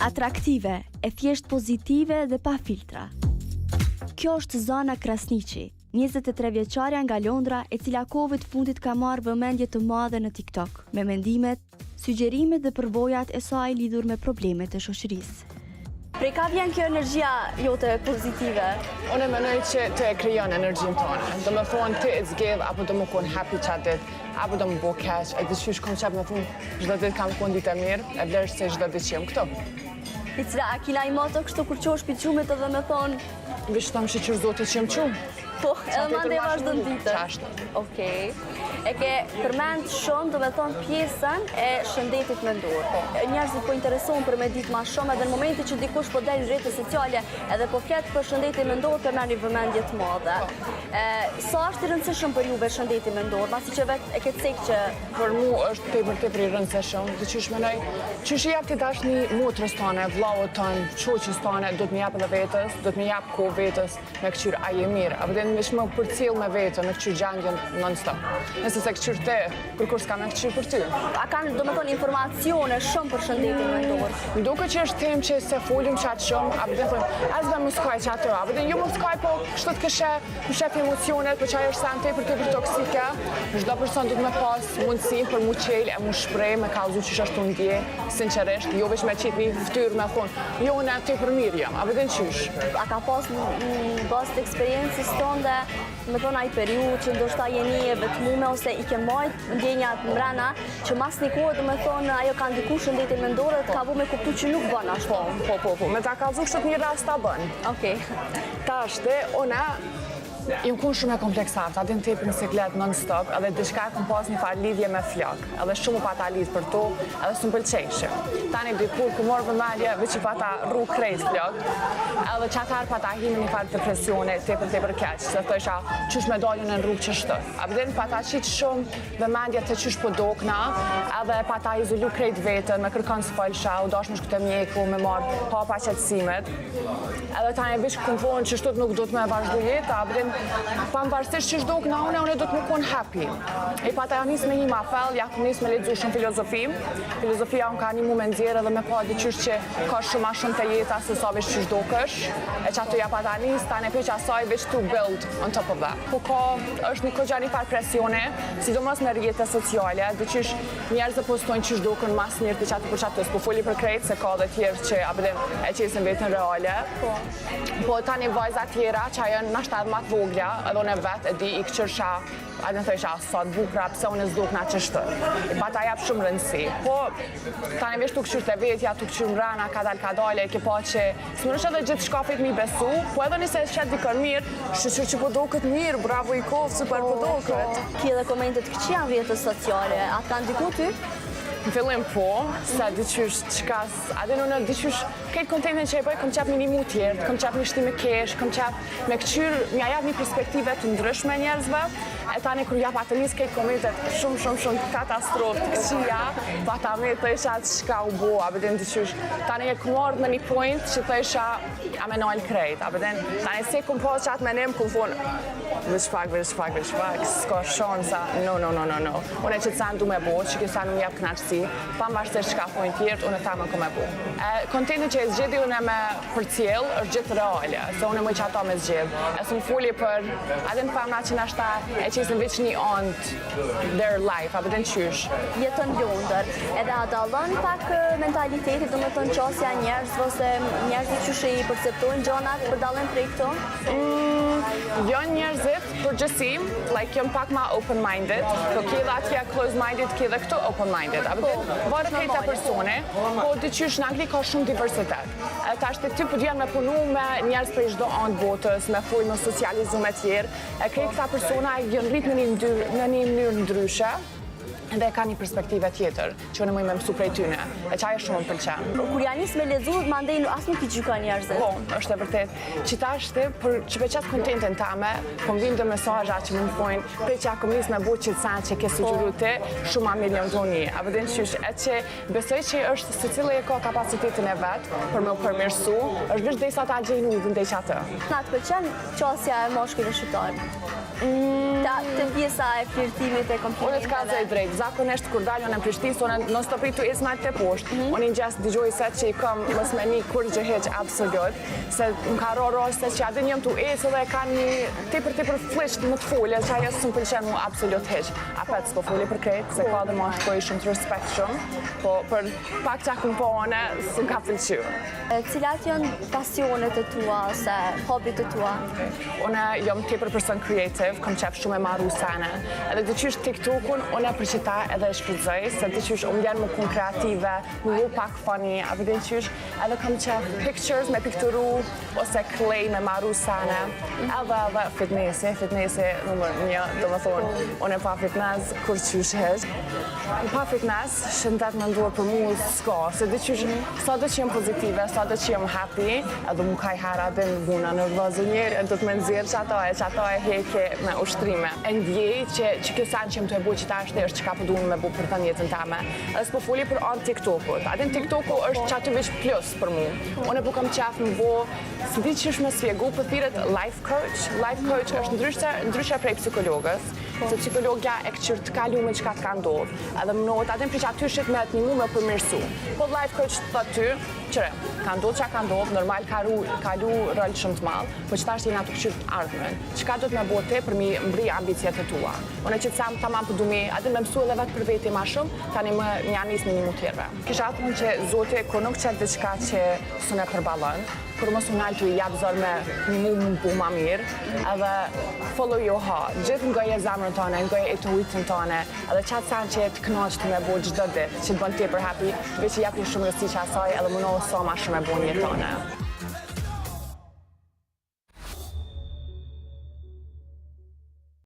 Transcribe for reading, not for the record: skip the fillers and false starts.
Atraktive, e thjesht pozitive dhe pa filtra. Kjo është Zana Krasniqi, 23 vjeçarja nga Londra, e cila kohëve të fundit ka marrë vëmendje të madhe në TikTok, me mendimet, sugjerimet dhe përvojat e saj lidhur me problemet e shoqërisë. Prej ka vjen kjo energjia jote pozitive? Unë mendoj që të e krijon energjinë tonë. Do më thonë ti e zgjedh apo do më kon happy çat ditë, apo do më bo keq, e dëshysh kom çap më thonë çdo ditë kam kon ditë mirë, e vlerësh se çdo ditë që jam këtu. I cila a kina i moto kështu kur qosh pi çumit edhe me thonë Veç tam shiqyr zotit që jam qumë. po, edhe mande vazhdon ditën. Qashtë. Okej. E ke përmend shumë, do me thonë, pjesën e shëndetit mendor. Njerëzit po interesohen për me ditë ma shumë, edhe në momentin që dikush po del në rrjetet sociale edhe po flet për shëndetin mendor, për merrni vëmendje të madhe. Sa është i rëndësishëm për juve shëndeti mendor, masi që vetë e ke cek që Për mu është tepër i rëndësishëm, dhe qysh menoj, qysh i jap ti dashni motrës tone, vllavët tonë, shoqës tone, do të më jap edhe vetës, do të më jap kohë vetës me këqyr a je mirë, apo dhe më më përcjell me vetën, me këqyr gjangjen non-stop. Nëse se këqyr te, kur s'ka me këqyr për ty. a kanë, do me thonë, informacione shumë për shëndetin mendor. Duke që është temë që se folim qatë shumë, apo dhe thonë, as dhe më skaj që ato, apo dhe ju më skaj, po kështu të këshe, më shef emocionet, po qaj është sa në tepër toksike, çdo person du të me pas mundësin për mu qel e mu shprej, me kallëzu që është të ndje, sinqerisht, jo veç me qitë një ftyrë me thonë, jo në tepër mirë jam, apo dhe në qysh. A ka pas në bazë të eksperiencës tonë me thonë ai periudhë që ndoshta jeni e vetmume ose i ke majt ndjenjat mbrana që mas një kohë do me thonë ajo ka ndiku shëndetin mendor dhe ka vu me kuptu që nuk bën ashtu. Po, me ta kallëzu kështu një rast ta bën. Okej. Tashte, ona jam kun shumë e kompleksartë, adin tepër në siklet non-stop, edhe diçka kom pas një farë lidhje me flak, edhe shumë pa ta lidh për to, edhe s'm pëlqejshë. Tani dikur ku morë vëmendje, veç i pa ta rru krejt flak, edhe qatar pa ta hime një farë depresione, tepër keq, se thësha qysh me dalin në rrugë qështë. Abdin pa ta qitë shumë vëmendje të qysh po dokna, edhe pa ta izolu krejt vetën, me kërkon s'falsha, u dash më shkute mjeku, me marë hapa qetësimet. Edhe tani veç kom thonë që shtot nuk do të me vazhdu jetë, abdin pavarësisht që çdo këna une do të më kon happy. E pata jam nisë me një mafell, ja kom nisë me lexu shumë filozofi. Filozofia unë ka një mu me nxjerrë edhe me pa diqysh që ka shumë shumë të jeta se sa veç që çdo kësh. E që ato ja pata nisë, tani për që asaj veç to build on top of that. Po ka, është një kogja një farë presione, sidomos në rrjetet sociale, diqysh njerëz postojnë që çdo kën mas mirë të qatë për qatës, po foli për krejt se ka dhe tjerë që abdem e qesin vetën reale. Po tani vajza tjera që ajo nashta edhe matë vogla, edhe unë vetë e di i këqërsha, a në thësha, sa të bukra, pse unë e zdukna qështë. I pa ta jap shumë rëndësi. Po, tani vesh të këqyr të vetja, të këqyr mrena, kadale, ke pa që së mërësh edhe gjithë shkafit mi besu, po edhe nëse shetë dikër mirë, shqyr që po do këtë mirë, bravo i kofë, super po do këtë. Ki edhe komentet këqia në rrjetet sociale, atë kanë ndiku ty? Në fillim po, se diqysh qkas, adin unë diqysh këtë kontentin që e bëj, kom qep një mu tjertë, kom qep një shtime kesh, kom qep me këqyr, mja jap një perspektive të ndryshme njerëzve, e tani kër jap atë njës këtë komentet shumë katastrofë të këqia, pa ta me të isha të shka u bo, abedin diqysh, tani e këmorë në një point që të isha a me nalë krejt, abedin, tani se kom pas që atë menim, kom thonë, veç pak, s'ka shansa, no. Unë e që të sanë du me bo, që kjo sanë më jap knaqësi, pa më vazhësisht që ka pojnë tjertë, unë e ta më kom e bo. Kontentin që e zgjedi unë e me përcjell është gjithë reale, se unë e mëj që ato me zgjedh. E së më foli për, adin pa mna që nashta e qesin veç një on their life, apo den qysh. Jetën Londër, edhe a dallon pak mentalitetit, do me thënë qasja njerëzve, ose njerëzit që i perceptojnë gjonat për dallen prej këto? Jo njerëzit, përgjësim, like jam pak ma open-minded, po ke dhe atje close-minded, ke dhe këto open-minded. Varë këta persone, po diqysh në Angli ka shumë diversitet. Ta është ty për djenë me punu me njerëz për i shdo anë botës, me fuj, me socializu me tjerë, e këta persona jënë rritë në një mënyrë ndryshe, dhe ka një perspektive tjetër, që unë mëj me mësu prej tyne, e qaj është shumë më pëlqen. Kur janë nisë me lezu, mandej asë nuk i gjyka njerëzit. Po, është e vërtet. Që ta është, që për qatë kontentin tame, kom vinë dhe mesazha që më më pojnë, për që akom nisë me bu që të sanë që ke sugjeru ti, shumë a milion toni. A vëdin qysh, e që besoj që është se cilë e ka kapacitetin e vetë, për me u përmirësu, është vishë dhe i sa ta gjejnë u vëndej që atë. Na të pëlqen qasja e moshkujve shqiptarë? Te të pjesa e flirtimit e komplimenteve? Unë të ka i drejtë, zakonisht kur dalë në Prishtinë, unë non stop tu ecë najtë të poshtë. Unë ingjas dëgjoj se që i kam mos me një kur gjë heq absolut, se më ka rro raste që adin jam tu ecë dhe ka një tepër flisht më të folje, që ajo s'm pëlqen mua absolut heq. Apet s'po foli për krejt, se ka dhe ma shkoj shumë të respekt shumë, po për pak që akun po one, s'm ka pëlqy. Cilat janë pasionet e tua ose hobit e tua? Unë jam tepër person creative, kam qef shumë e marru sene. Edhe të qysh TikTok-un, unë e përqita edhe e shfrytëzoj, se të qysh unë vjen më kun kreative, më vu pak funny, a vëdin qysh, edhe kam qef pictures me pikturu, ose clay me marru sene, edhe fitnesi numër 1, do më thonë, unë e pa fitness, kur qysh heq. Pa fitness, shëndet me nduar për mu s'ka, se të qysh, sa do që jem pozitive, sa do që jem happy, edhe mu kaj hera dhe në buna në vëzë njerë, do të me nëzirë që ato e heke me ushtrime. E ndjej që kjo sen që jem të e bu që ta është që ka përdu me bu për të njetën teme. Edhe s'po foli për anë TikTok-ut. Adin TikTok-u është që aty veç plus për mu. Unë e po kam qef në bo, së di që është me svjegu për thiret life coach. Life coach është ndryshe prej psikologës, se psikologja e këqyrë të kalu me qka të ka ndodhë. Edhe më notë, adin për që aty shqit me të një mu me përmirësu. Po life coach të ty, qëre, ka ndodhë që ka ndodhë, normal kalu rëllë shumë të malë, po që ta është jena të këqyrë të ardhmen. Qka do të me bote për mi mbri ambicjet e tua. Unë e që të samë të mamë për dumi, adin me mësu edhe vetë për veti ma shumë, tani më një anis me një mutjerve. Kisha atë mund që zote, kur nuk qëtë diçka që sune përbalon, kur mos unë alë të i jabë zor me një mu bu ma mirë, edhe follow your heart. Gjithë ngoje zamrën tane, ngoje e të ujtën tane, edhe qatë sen që të knaqë të me bo gjithë dhe ditë, që të bënë tepër happy, veç i japë një shumë rësi që asaj, edhe më nëllë sa ma shumë e bo një tane.